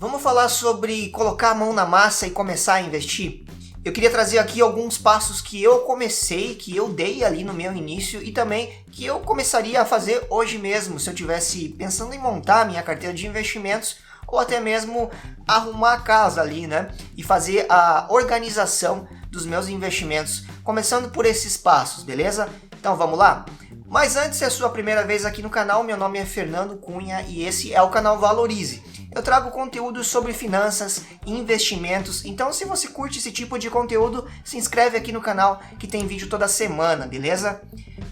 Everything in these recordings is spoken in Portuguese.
Vamos falar sobre colocar a mão na massa e começar a investir? Eu queria trazer aqui alguns passos que eu comecei, que eu dei ali no meu início e também que eu começaria a fazer hoje mesmo, se eu tivesse pensando em montar a minha carteira de investimentos ou até mesmo arrumar a casa ali, né? E fazer a organização dos meus investimentos, começando por esses passos, beleza? Então vamos lá? Mas antes, se é a sua primeira vez aqui no canal, meu nome é Fernando Cunha e esse é o canal Valorize. Eu trago conteúdo sobre finanças e investimentos, então se você curte esse tipo de conteúdo, se inscreve aqui no canal que tem vídeo toda semana, beleza?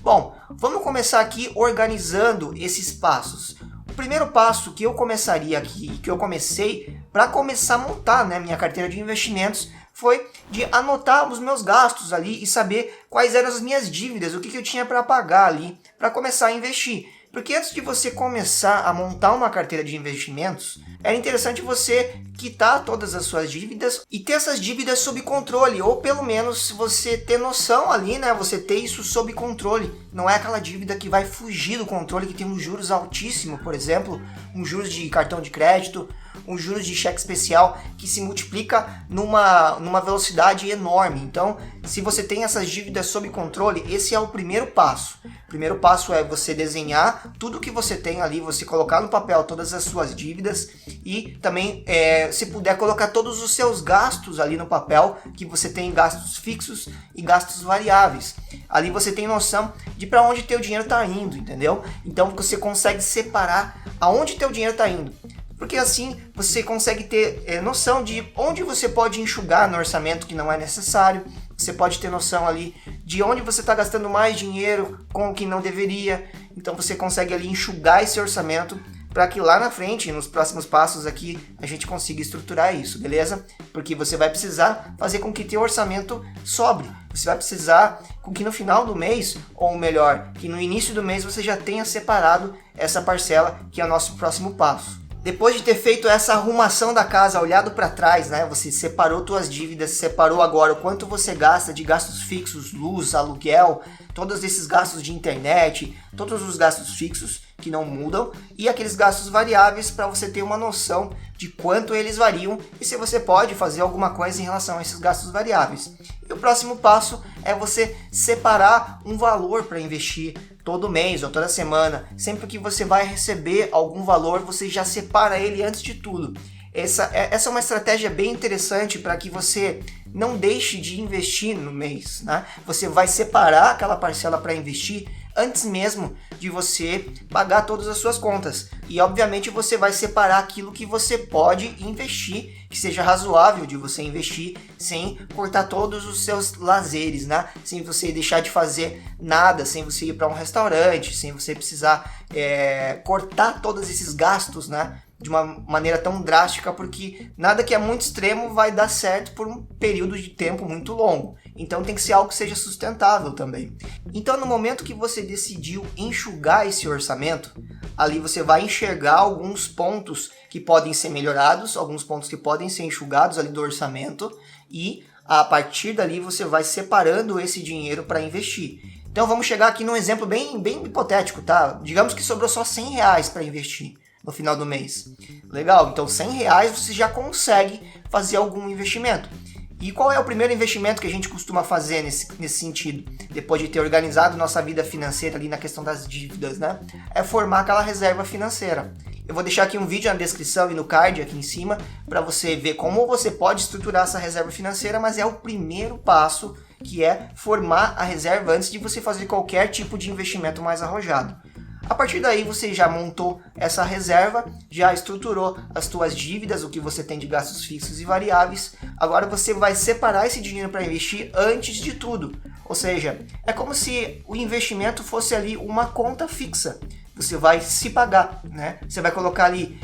Bom, vamos começar aqui organizando esses passos. O primeiro passo que eu começaria aqui, que eu comecei para começar a montar, né, minha carteira de investimentos, foi de anotar os meus gastos ali e saber quais eram as minhas dívidas, o que eu tinha para pagar ali, para começar a investir. Porque antes de você começar a montar uma carteira de investimentos, é interessante você quitar todas as suas dívidas e ter essas dívidas sob controle, ou pelo menos você ter noção ali, né? Você ter isso sob controle. Não é aquela dívida que vai fugir do controle, que tem um juros altíssimo, por exemplo, um juros de cartão de crédito, um juros de cheque especial que se multiplica numa velocidade enorme. Então, se você tem essas dívidas sob controle, esse é o primeiro passo. O primeiro passo é você desenhar tudo que você tem ali, você colocar no papel todas as suas dívidas e também, se puder, colocar todos os seus gastos ali no papel, que você tem gastos fixos e gastos variáveis. Ali você tem noção de para onde teu dinheiro está indo, entendeu? Então você consegue separar aonde teu dinheiro está indo. Porque assim você consegue ter noção de onde você pode enxugar no orçamento que não é necessário. Você pode ter noção ali de onde você está gastando mais dinheiro com o que não deveria. Então você consegue ali enxugar esse orçamento para que lá na frente, nos próximos passos aqui, a gente consiga estruturar isso, beleza? Porque você vai precisar fazer com que teu orçamento sobre. Você vai precisar com que no final do mês, ou melhor, que no início do mês você já tenha separado essa parcela, que é o nosso próximo passo. Depois de ter feito essa arrumação da casa, olhado para trás, né? Você separou suas dívidas, separou agora o quanto você gasta de gastos fixos, luz, aluguel, todos esses gastos de internet, todos os gastos fixos que não mudam e aqueles gastos variáveis para você ter uma noção de quanto eles variam e se você pode fazer alguma coisa em relação a esses gastos variáveis. E o próximo passo é você separar um valor para investir todo mês ou toda semana. Sempre que você vai receber algum valor, você já separa ele antes de tudo. Essa é uma estratégia bem interessante para que você não deixe de investir no mês, né? Você vai separar aquela parcela para investir antes mesmo de você pagar todas as suas contas. E obviamente você vai separar aquilo que você pode investir, que seja razoável de você investir, sem cortar todos os seus lazeres, né? Sem você deixar de fazer nada, sem você ir para um restaurante, sem você precisar cortar todos esses gastos, né? De uma maneira tão drástica, porque nada que é muito extremo vai dar certo por um período de tempo muito longo. Então tem que ser algo que seja sustentável também. Então no momento que você decidiu enxugar esse orçamento, ali você vai enxergar alguns pontos que podem ser melhorados, alguns pontos que podem ser enxugados ali do orçamento e a partir dali você vai separando esse dinheiro para investir. Então vamos chegar aqui num exemplo bem hipotético, tá? Digamos que sobrou só R$100 para investir no final do mês. Legal, então R$100 você já consegue fazer algum investimento. E qual é o primeiro investimento que a gente costuma fazer nesse sentido? Depois de ter organizado nossa vida financeira ali na questão das dívidas, né? É formar aquela reserva financeira. Eu vou deixar aqui um vídeo na descrição e no card aqui em cima para você ver como você pode estruturar essa reserva financeira, mas é o primeiro passo, que é formar a reserva antes de você fazer qualquer tipo de investimento mais arrojado. A partir daí você já montou essa reserva, já estruturou as suas dívidas, o que você tem de gastos fixos e variáveis. Agora você vai separar esse dinheiro para investir antes de tudo. Ou seja, é como se o investimento fosse ali uma conta fixa. Você vai se pagar, né? Você vai colocar ali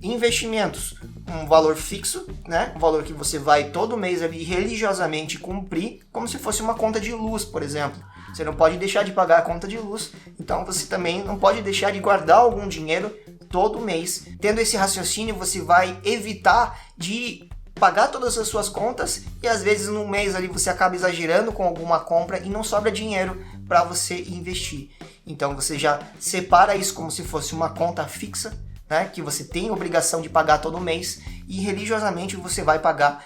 investimentos, um valor fixo, né? Um valor que você vai todo mês ali religiosamente cumprir, como se fosse uma conta de luz, por exemplo. Você não pode deixar de pagar a conta de luz, então você também não pode deixar de guardar algum dinheiro todo mês. Tendo esse raciocínio, você vai evitar de pagar todas as suas contas e às vezes no mês ali você acaba exagerando com alguma compra e não sobra dinheiro para você investir. Então você já separa isso como se fosse uma conta fixa né, que você tem obrigação de pagar todo mês, e religiosamente você vai pagar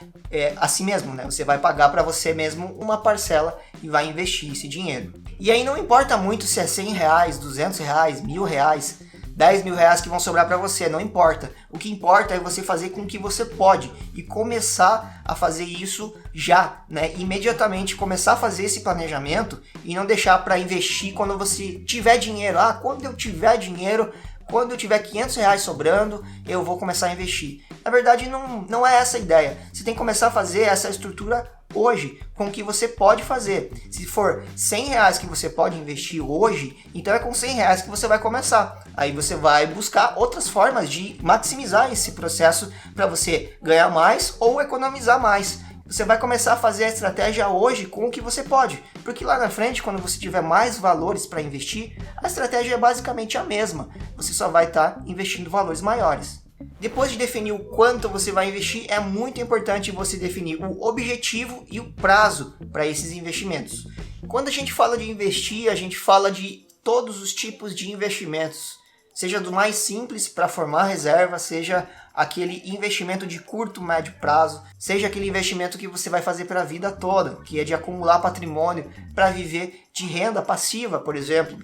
a si mesmo, né? Você vai pagar para você mesmo uma parcela e vai investir esse dinheiro. E aí não importa muito se é R$100, R$200, R$1.000, R$10.000 que vão sobrar para você, não importa. O que importa é você fazer com o que você pode e começar a fazer isso já, né? Imediatamente começar a fazer esse planejamento e não deixar para investir quando você tiver dinheiro. Quando eu tiver dinheiro, quando eu tiver R$500 sobrando, eu vou começar a investir. Na verdade, não é essa a ideia. Você tem que começar a fazer essa estrutura hoje, com o que você pode fazer. Se for R$100 que você pode investir hoje, então é com R$100 que você vai começar. Aí você vai buscar outras formas de maximizar esse processo para você ganhar mais ou economizar mais. Você vai começar a fazer a estratégia hoje com o que você pode, porque lá na frente, quando você tiver mais valores para investir, a estratégia é basicamente a mesma. Você só vai estar investindo valores maiores. Depois de definir o quanto você vai investir, é muito importante você definir o objetivo e o prazo para esses investimentos. Quando a gente fala de investir, a gente fala de todos os tipos de investimentos, seja do mais simples para formar reserva, seja aquele investimento de curto, médio prazo, seja aquele investimento que você vai fazer para a vida toda, que é de acumular patrimônio para viver de renda passiva, por exemplo,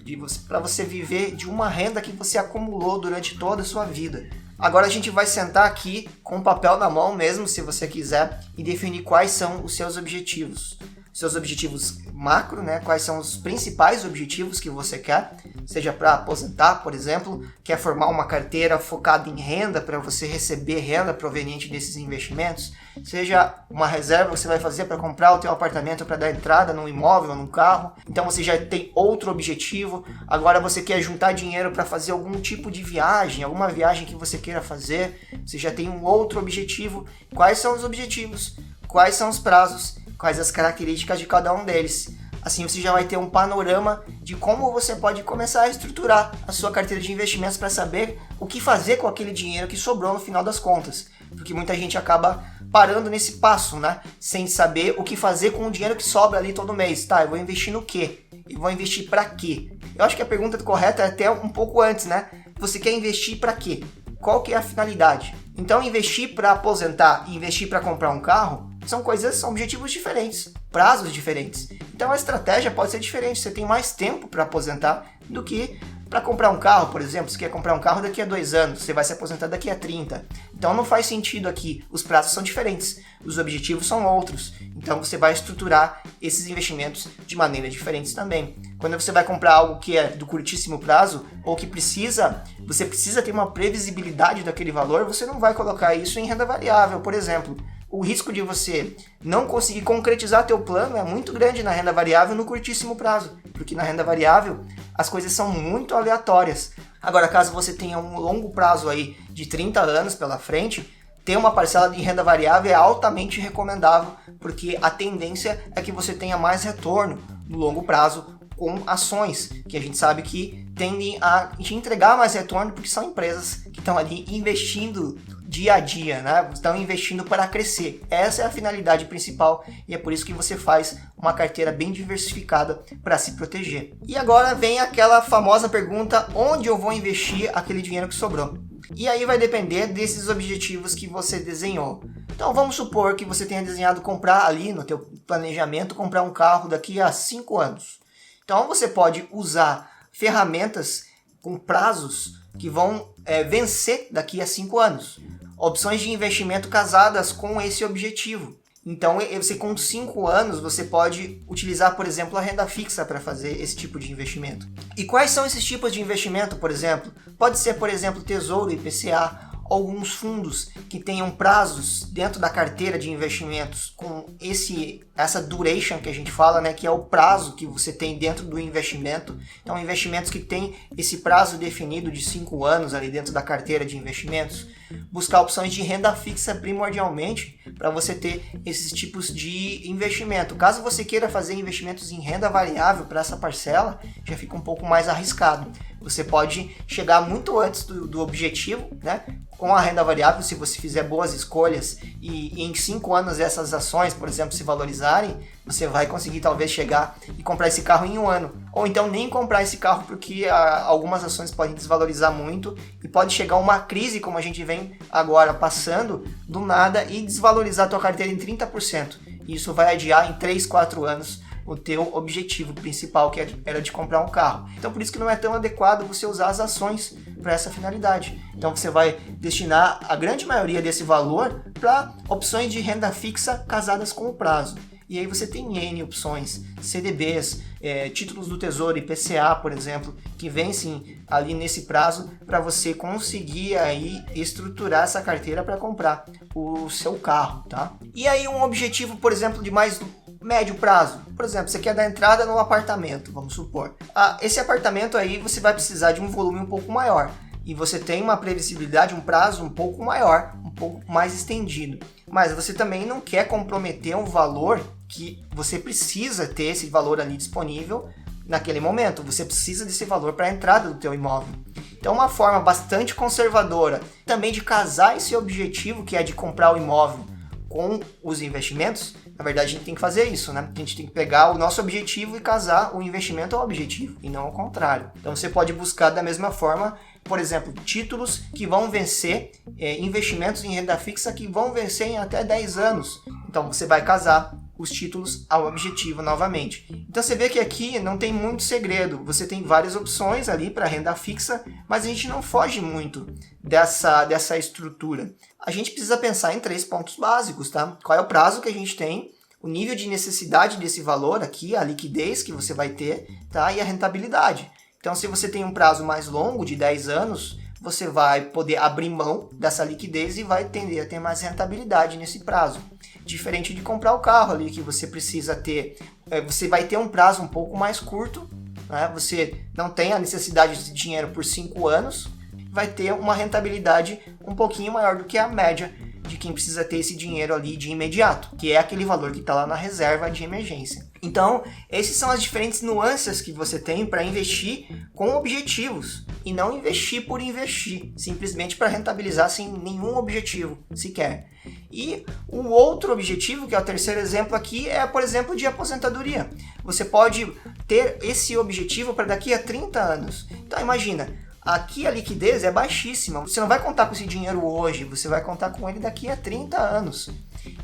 para você viver de uma renda que você acumulou durante toda a sua vida. Agora a gente vai sentar aqui com o papel na mão mesmo, se você quiser, e definir quais são os seus objetivos. Seus objetivos macro, né? Quais são os principais objetivos que você quer, seja para aposentar, por exemplo, quer formar uma carteira focada em renda para você receber renda proveniente desses investimentos, seja uma reserva que você vai fazer para comprar o teu apartamento para dar entrada num imóvel ou num carro, então você já tem outro objetivo. Agora você quer juntar dinheiro para fazer algum tipo de viagem, alguma viagem que você queira fazer, você já tem um outro objetivo. Quais são os objetivos? Quais são os prazos? Quais as características de cada um deles? Assim você já vai ter um panorama de como você pode começar a estruturar a sua carteira de investimentos para saber o que fazer com aquele dinheiro que sobrou no final das contas. Porque muita gente acaba parando nesse passo, né? Sem saber o que fazer com o dinheiro que sobra ali todo mês. Tá, eu vou investir no quê? Eu vou investir para quê? Eu acho que a pergunta correta é até um pouco antes, né? Você quer investir para quê? Qual que é a finalidade? Então investir para aposentar e investir para comprar um carro são objetivos diferentes, prazos diferentes. Então a estratégia pode ser diferente. Você tem mais tempo para aposentar do que para comprar um carro, por exemplo. Você quer comprar um carro daqui a 2 anos, você vai se aposentar daqui a 30. Então não faz sentido aqui. Os prazos são diferentes, os objetivos são outros. Então você vai estruturar esses investimentos de maneira diferentes também. Quando você vai comprar algo que é do curtíssimo prazo ou que você precisa ter uma previsibilidade daquele valor, você não vai colocar isso em renda variável, por exemplo. O risco de você não conseguir concretizar teu plano é muito grande na renda variável no curtíssimo prazo, porque na renda variável as coisas são muito aleatórias. Agora, caso você tenha um longo prazo aí de 30 anos pela frente, ter uma parcela de renda variável é altamente recomendável, porque a tendência é que você tenha mais retorno no longo prazo com ações, que a gente sabe que tendem a te entregar mais retorno, porque são empresas que estão ali investindo dia a dia, né? Estão investindo para crescer. Essa é a finalidade principal e é por isso que você faz uma carteira bem diversificada para se proteger. E agora vem aquela famosa pergunta: onde eu vou investir aquele dinheiro que sobrou? E aí vai depender desses objetivos que você desenhou. Então vamos supor que você tenha desenhado comprar ali no teu planejamento, comprar um carro daqui a 5 anos. Então você pode usar ferramentas com prazos que vão vencer daqui a 5 anos. Opções de investimento casadas com esse objetivo. Então você com 5 anos você pode utilizar, por exemplo, a renda fixa para fazer esse tipo de investimento. E quais são esses tipos de investimento, por exemplo? Pode ser, por exemplo, Tesouro, IPCA, alguns fundos que tenham prazos dentro da carteira de investimentos com essa duration que a gente fala, né, que é o prazo que você tem dentro do investimento. Então, investimentos que têm esse prazo definido de 5 anos ali dentro da carteira de investimentos. Buscar opções de renda fixa primordialmente para você ter esses tipos de investimento. Caso você queira fazer investimentos em renda variável para essa parcela, já fica um pouco mais arriscado. você pode chegar muito antes do objetivo, né? Com a renda variável, se você fizer boas escolhas e em 5 anos essas ações, por exemplo, se valorizarem, você vai conseguir talvez chegar e comprar esse carro em 1 ano. Ou então nem comprar esse carro porque algumas ações podem desvalorizar muito e pode chegar uma crise, como a gente vem agora passando, do nada e desvalorizar a tua carteira em 30%. E isso vai adiar em 3, 4 anos o teu objetivo principal, que era de comprar um carro. Então por isso que não é tão adequado você usar as ações para essa finalidade. Então você vai destinar a grande maioria desse valor para opções de renda fixa casadas com o prazo. E aí você tem N opções, CDBs, títulos do Tesouro, IPCA, por exemplo, que vencem ali nesse prazo para você conseguir aí estruturar essa carteira para comprar o seu carro, tá? E aí um objetivo, por exemplo, de mais médio prazo. Por exemplo, você quer dar entrada num apartamento, vamos supor. Esse apartamento aí você vai precisar de um volume um pouco maior. E você tem uma previsibilidade, um prazo um pouco maior, um pouco mais estendido. Mas você também não quer comprometer um valor que você precisa ter esse valor ali disponível naquele momento. Você precisa desse valor para a entrada do teu imóvel. Então uma forma bastante conservadora também de casar esse objetivo, que é de comprar o imóvel, com os investimentos. Na verdade a gente tem que fazer isso, né? A gente tem que pegar o nosso objetivo e casar o investimento ao objetivo, e não ao contrário. Então você pode buscar da mesma forma, por exemplo, títulos que vão vencer, investimentos em renda fixa que vão vencer em até 10 anos. Então você vai casar os títulos ao objetivo novamente. Então você vê que aqui não tem muito segredo, você tem várias opções ali para renda fixa, mas a gente não foge muito dessa estrutura. A gente precisa pensar em 3 pontos básicos, tá? Qual é o prazo que a gente tem, o nível de necessidade desse valor aqui, a liquidez que você vai ter, tá? E a rentabilidade. Então se você tem um prazo mais longo, de 10 anos, você vai poder abrir mão dessa liquidez e vai tender a ter mais rentabilidade nesse prazo. Diferente de comprar o carro ali, que você precisa ter, você vai ter um prazo um pouco mais curto, né? Você não tem a necessidade de dinheiro por 5 anos, vai ter uma rentabilidade um pouquinho maior do que a média de quem precisa ter esse dinheiro ali de imediato, que é aquele valor que está lá na reserva de emergência. Então, essas são as diferentes nuances que você tem para investir com objetivos e não investir por investir, simplesmente para rentabilizar sem nenhum objetivo sequer. E o outro objetivo, que é o terceiro exemplo aqui, é, por exemplo, de aposentadoria. Você pode ter esse objetivo para daqui a 30 anos. Então, imagina, aqui a liquidez é baixíssima. Você não vai contar com esse dinheiro hoje, você vai contar com ele daqui a 30 anos.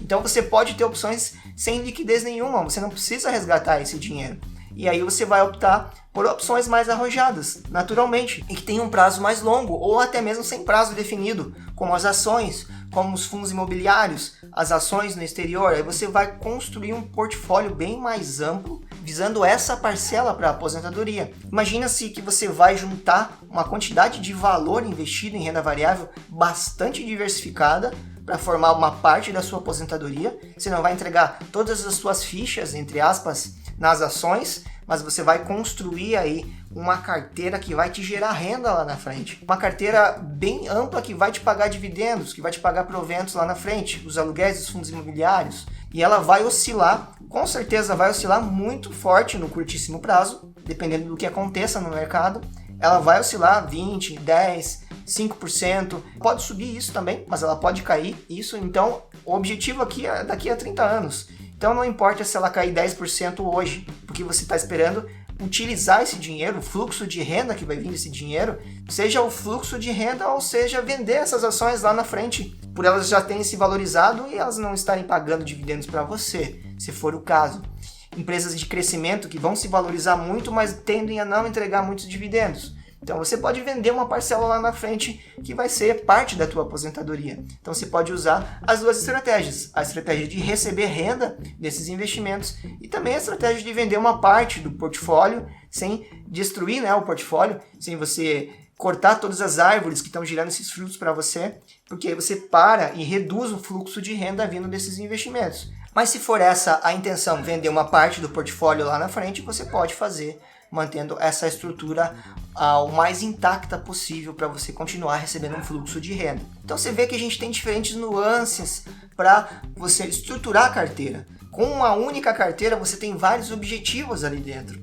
Então você pode ter opções sem liquidez nenhuma, você não precisa resgatar esse dinheiro. E aí você vai optar por opções mais arrojadas, naturalmente, e que tenham um prazo mais longo, ou até mesmo sem prazo definido, como as ações, como os fundos imobiliários, as ações no exterior. Aí você vai construir um portfólio bem mais amplo, visando essa parcela para a aposentadoria. Imagina-se que você vai juntar uma quantidade de valor investido em renda variável bastante diversificada para formar uma parte da sua aposentadoria. Você não vai entregar todas as suas fichas, entre aspas, nas ações, mas você vai construir aí uma carteira que vai te gerar renda lá na frente. Uma carteira bem ampla que vai te pagar dividendos, que vai te pagar proventos lá na frente, os aluguéis dos fundos imobiliários. E ela vai oscilar, com certeza vai oscilar muito forte no curtíssimo prazo, dependendo do que aconteça no mercado. Ela vai oscilar 20, 10, 5%, pode subir isso também, mas ela pode cair isso. Então o objetivo aqui é daqui a 30 anos. Então não importa se ela cair 10% hoje, porque você está esperando utilizar esse dinheiro, o fluxo de renda que vai vir desse dinheiro, seja o fluxo de renda ou seja vender essas ações lá na frente, por elas já terem se valorizado e elas não estarem pagando dividendos para você, se for o caso. Empresas de crescimento que vão se valorizar muito, mas tendem a não entregar muitos dividendos. Então você pode vender uma parcela lá na frente que vai ser parte da tua aposentadoria. Então você pode usar as duas estratégias. A estratégia de receber renda desses investimentos e também a estratégia de vender uma parte do portfólio sem destruir, né, o portfólio, sem você cortar todas as árvores que estão girando esses frutos para você, porque aí você para e reduz o fluxo de renda vindo desses investimentos. Mas se for essa a intenção, vender uma parte do portfólio lá na frente, você pode fazer mantendo essa estrutura o mais intacta possível para você continuar recebendo um fluxo de renda. Então você vê que a gente tem diferentes nuances para você estruturar a carteira. Com uma única carteira você tem vários objetivos ali dentro.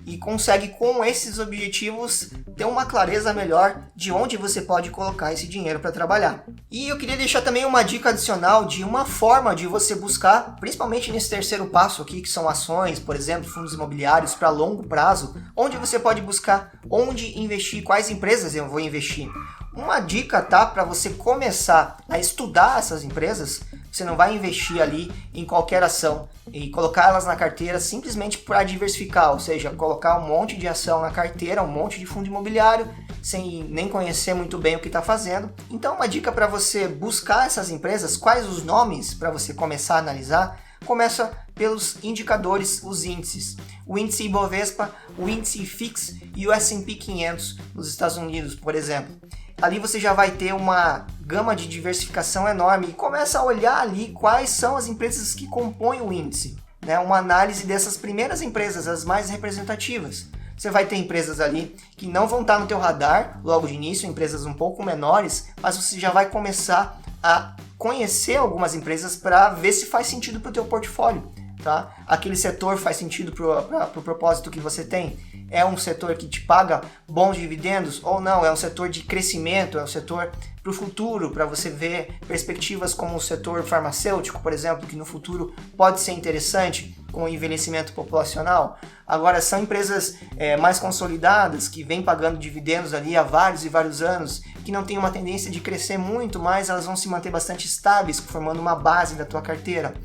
e consegue, com esses objetivos, ter uma clareza melhor de onde você pode colocar esse dinheiro para trabalhar. E eu queria deixar também uma dica adicional de uma forma de você buscar, principalmente nesse terceiro passo aqui, que são ações, por exemplo, fundos imobiliários para longo prazo, onde você pode buscar onde investir, quais empresas eu vou investir. Uma dica, tá, para você começar a estudar essas empresas. Você não vai investir ali em qualquer ação e colocar elas na carteira simplesmente para diversificar, ou seja, colocar um monte de ação na carteira, um monte de fundo imobiliário, sem nem conhecer muito bem o que está fazendo. Então, uma dica para você buscar essas empresas, quais os nomes para você começar a analisar, começa pelos indicadores, os índices. O índice Ibovespa, o índice IFIX e o S&P 500 nos Estados Unidos, por exemplo. Ali você já vai ter uma gama de diversificação enorme e começa a olhar ali quais são as empresas que compõem o índice, né? Uma análise dessas primeiras empresas, as mais representativas. Você vai ter empresas ali que não vão estar no teu radar logo de início, empresas um pouco menores, mas você já vai começar a conhecer algumas empresas para ver se faz sentido para o teu portfólio. Tá? Aquele setor faz sentido para o propósito que você tem? É um setor que te paga bons dividendos ou não? É um setor de crescimento? É um setor para o futuro, para você ver perspectivas como o setor farmacêutico, por exemplo, que no futuro pode ser interessante com o envelhecimento populacional? Agora, são empresas mais consolidadas, que vêm pagando dividendos ali há vários e vários anos, que não tem uma tendência de crescer muito, mas elas vão se manter bastante estáveis, formando uma base da tua carteira.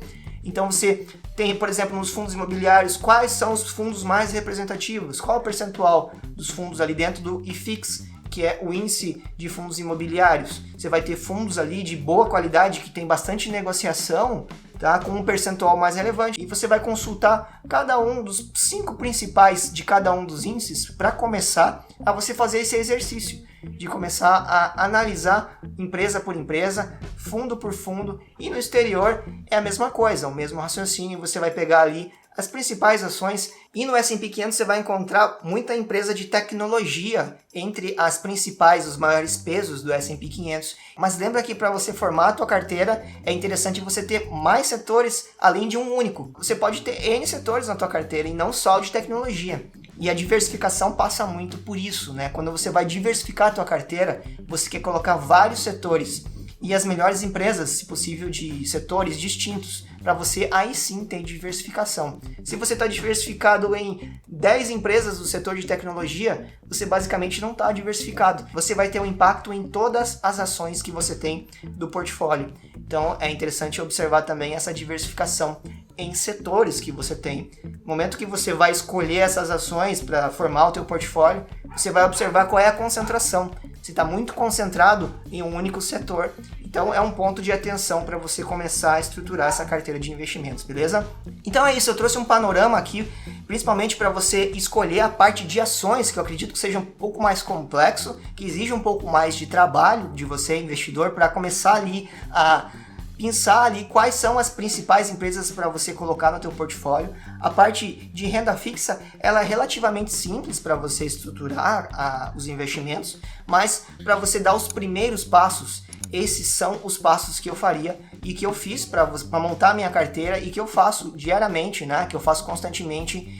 Então você tem, por exemplo, nos fundos imobiliários, quais são os fundos mais representativos? Qual é o percentual dos fundos ali dentro do IFIX, que é o índice de fundos imobiliários? Você vai ter fundos ali de boa qualidade, que tem bastante negociação, tá? Com um percentual mais relevante. E você vai consultar cada um dos 5 principais de cada um dos índices para começar a você fazer esse exercício de começar a analisar empresa por empresa, fundo por fundo, e no exterior é a mesma coisa, o mesmo raciocínio. Você vai pegar ali as principais ações e no S&P 500 você vai encontrar muita empresa de tecnologia entre as principais, os maiores pesos do S&P 500. Mas lembra que para você formar a tua carteira é interessante você ter mais setores além de um único. Você pode ter N setores na tua carteira e não só o de tecnologia. E a diversificação passa muito por isso, né? Quando você vai diversificar a tua carteira, você quer colocar vários setores e as melhores empresas, se possível, de setores distintos, para você aí sim ter diversificação. Se você está diversificado em 10 empresas do setor de tecnologia, você basicamente não está diversificado. Você vai ter um impacto em todas as ações que você tem do portfólio. Então é interessante observar também essa diversificação em setores que você tem. No momento que você vai escolher essas ações para formar o teu portfólio, você vai observar qual é a concentração. Se está muito concentrado em um único setor, então é um ponto de atenção para você começar a estruturar essa carteira de investimentos, beleza? Então é isso, eu trouxe um panorama aqui, principalmente para você escolher a parte de ações, que eu acredito que seja um pouco mais complexo, que exige um pouco mais de trabalho de você, investidor, para começar ali a pensar ali quais são as principais empresas para você colocar no teu portfólio. A parte de renda fixa, ela é relativamente simples para você estruturar os investimentos, mas para você dar os primeiros passos, esses são os passos que eu faria e que eu fiz para montar a minha carteira e que eu faço diariamente, né? Que eu faço constantemente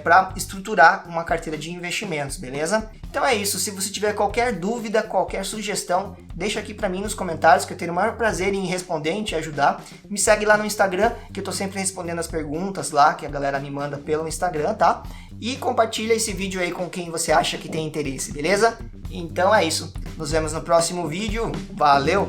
para estruturar uma carteira de investimentos, beleza? Então é isso, se você tiver qualquer dúvida, qualquer sugestão, deixa aqui para mim nos comentários que eu tenho o maior prazer em responder, em te ajudar. Me segue lá no Instagram, que eu tô sempre respondendo as perguntas lá, que a galera me manda pelo Instagram, tá? E compartilha esse vídeo aí com quem você acha que tem interesse, beleza? Então é isso, nos vemos no próximo vídeo, valeu!